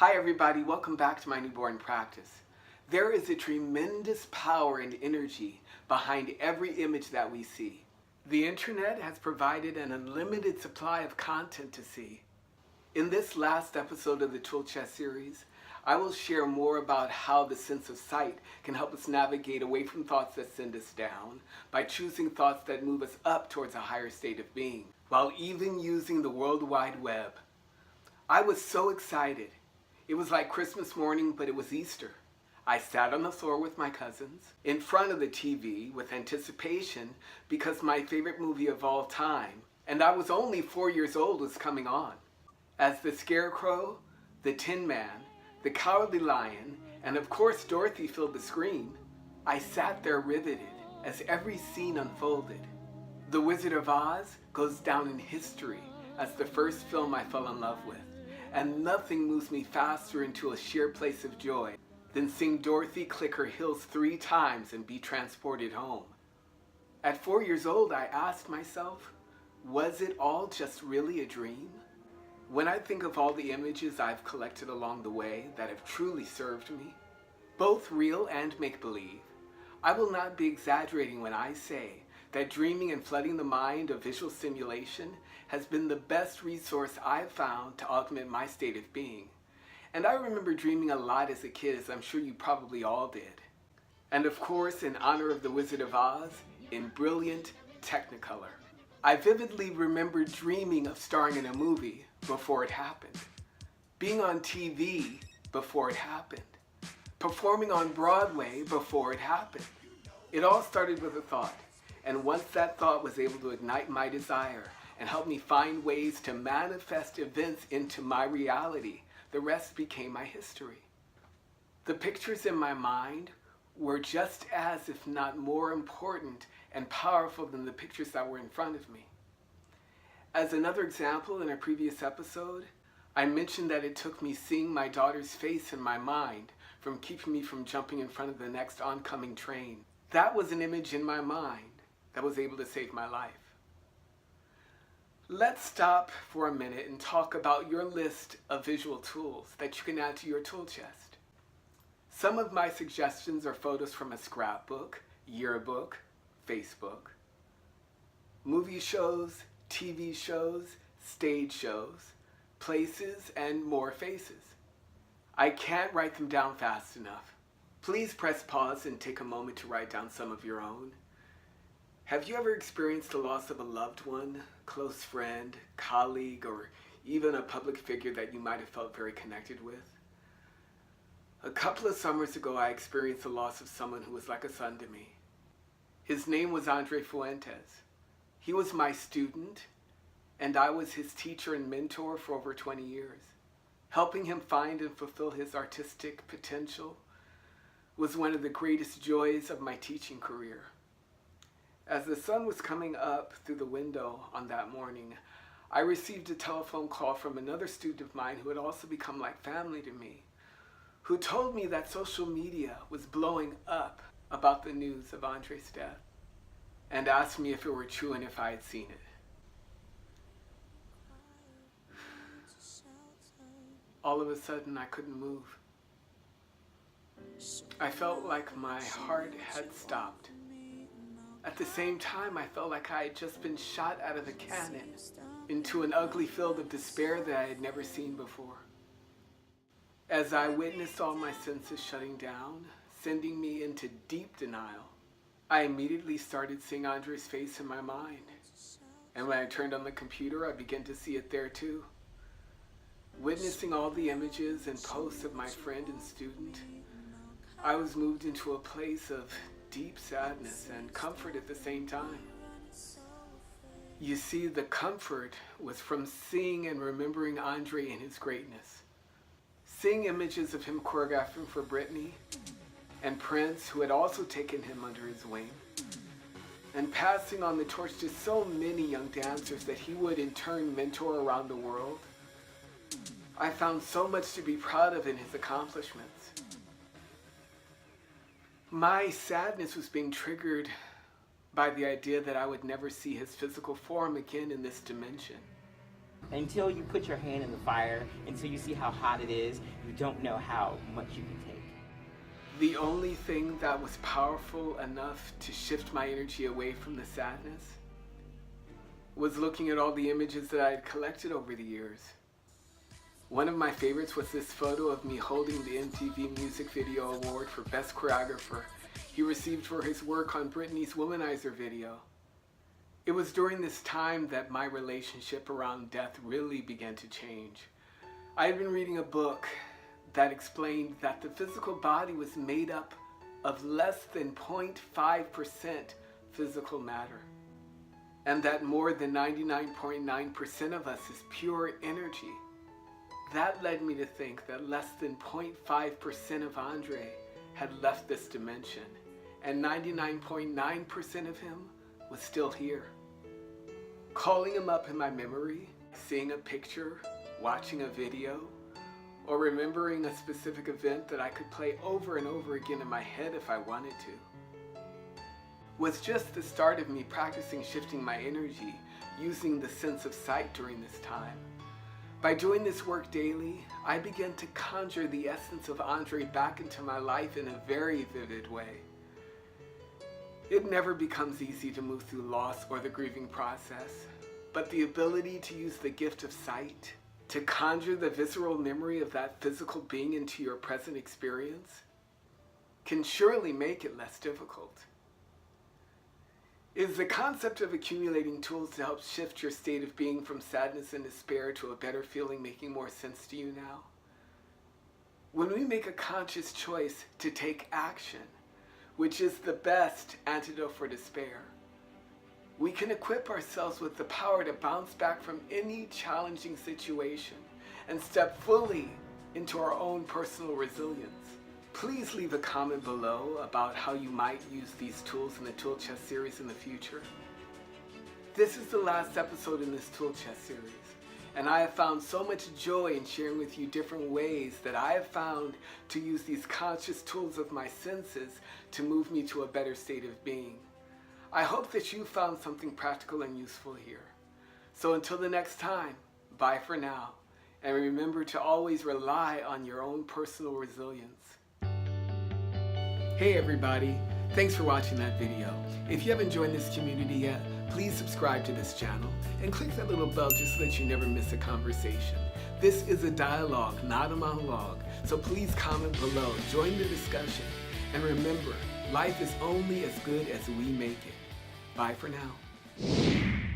Hi everybody, welcome back to my newborn practice. There is a tremendous power and energy behind every image that we see. The internet has provided an unlimited supply of content to see. In this last episode of the Tool Chest series, I will share more about how the sense of sight can help us navigate away from thoughts that send us down by choosing thoughts that move us up towards a higher state of being, while even using the World Wide Web. I was so excited. It was like Christmas morning, but it was Easter. I sat on the floor with my cousins, in front of the TV with anticipation because my favorite movie of all time, and I was only 4 years old, was coming on. As the Scarecrow, the Tin Man, the Cowardly Lion, and of course Dorothy filled the screen, I sat there riveted as every scene unfolded. The Wizard of Oz goes down in history as the first film I fell in love with. And nothing moves me faster into a sheer place of joy than seeing Dorothy click her heels 3 times and be transported home. At 4 years old, I asked myself, was it all just really a dream? When I think of all the images I've collected along the way that have truly served me, both real and make-believe, I will not be exaggerating when I say that dreaming and flooding the mind of visual stimulation has been the best resource I've found to augment my state of being. And I remember dreaming a lot as a kid, as I'm sure you probably all did. And of course, in honor of the Wizard of Oz, in brilliant Technicolor. I vividly remember dreaming of starring in a movie before it happened, being on TV before it happened, performing on Broadway before it happened. It all started with a thought. And once that thought was able to ignite my desire and help me find ways to manifest events into my reality, the rest became my history. The pictures in my mind were just as, if not more important and powerful than the pictures that were in front of me. As another example, in a previous episode, I mentioned that it took me seeing my daughter's face in my mind from keeping me from jumping in front of the next oncoming train. That was an image in my mind that was able to save my life. Let's stop for a minute and talk about your list of visual tools that you can add to your tool chest. Some of my suggestions are photos from a scrapbook, yearbook, Facebook, movie shows, TV shows, stage shows, places, and more faces. I can't write them down fast enough. Please press pause and take a moment to write down some of your own. Have you ever experienced the loss of a loved one, close friend, colleague, or even a public figure that you might have felt very connected with? A couple of summers ago, I experienced the loss of someone who was like a son to me. His name was Andre Fuentes. He was my student, and I was his teacher and mentor for over 20 years. Helping him find and fulfill his artistic potential was one of the greatest joys of my teaching career. As the sun was coming up through the window on that morning, I received a telephone call from another student of mine who had also become like family to me, who told me that social media was blowing up about the news of Andre's death, and asked me if it were true and if I had seen it. All of a sudden, I couldn't move. I felt like my heart had stopped. At the same time, I felt like I had just been shot out of a cannon into an ugly field of despair that I had never seen before. As I witnessed all my senses shutting down, sending me into deep denial, I immediately started seeing Andre's face in my mind. And when I turned on the computer, I began to see it there too. Witnessing all the images and posts of my friend and student, I was moved into a place of deep sadness and comfort at the same time. You see, the comfort was from seeing and remembering Andre in his greatness. Seeing images of him choreographing for Britney and Prince, who had also taken him under his wing, and passing on the torch to so many young dancers that he would in turn mentor around the world. I found so much to be proud of in his accomplishments. My sadness was being triggered by the idea that I would never see his physical form again in this dimension. Until you put your hand in the fire, until you see how hot it is, you don't know how much you can take. The only thing that was powerful enough to shift my energy away from the sadness was looking at all the images that I had collected over the years. One of my favorites was this photo of me holding the MTV Music Video Award for Best Choreographer he received for his work on Britney's Womanizer video. It was during this time that my relationship around death really began to change. I had been reading a book that explained that the physical body was made up of less than 0.5% physical matter, and that more than 99.9% of us is pure energy. That led me to think that less than 0.5% of Andre had left this dimension, and 99.9% of him was still here. Calling him up in my memory, seeing a picture, watching a video, or remembering a specific event that I could play over and over again in my head if I wanted to, was just the start of me practicing shifting my energy using the sense of sight during this time. By doing this work daily, I began to conjure the essence of Andre back into my life in a very vivid way. It never becomes easy to move through loss or the grieving process, but the ability to use the gift of sight to conjure the visceral memory of that physical being into your present experience can surely make it less difficult. Is the concept of accumulating tools to help shift your state of being from sadness and despair to a better feeling making more sense to you now? When we make a conscious choice to take action, which is the best antidote for despair, we can equip ourselves with the power to bounce back from any challenging situation and step fully into our own personal resilience. Please leave a comment below about how you might use these tools in the Tool Chest series in the future. This is the last episode in this Tool Chest series, and I have found so much joy in sharing with you different ways that I have found to use these conscious tools of my senses to move me to a better state of being. I hope that you found something practical and useful here. So until the next time, bye for now, and remember to always rely on your own personal resilience. Hey everybody, thanks for watching that video. If you haven't joined this community yet, please subscribe to this channel and click that little bell just so that you never miss a conversation. This is a dialogue, not a monologue, so please comment below, join the discussion, and remember, life is only as good as we make it. Bye for now.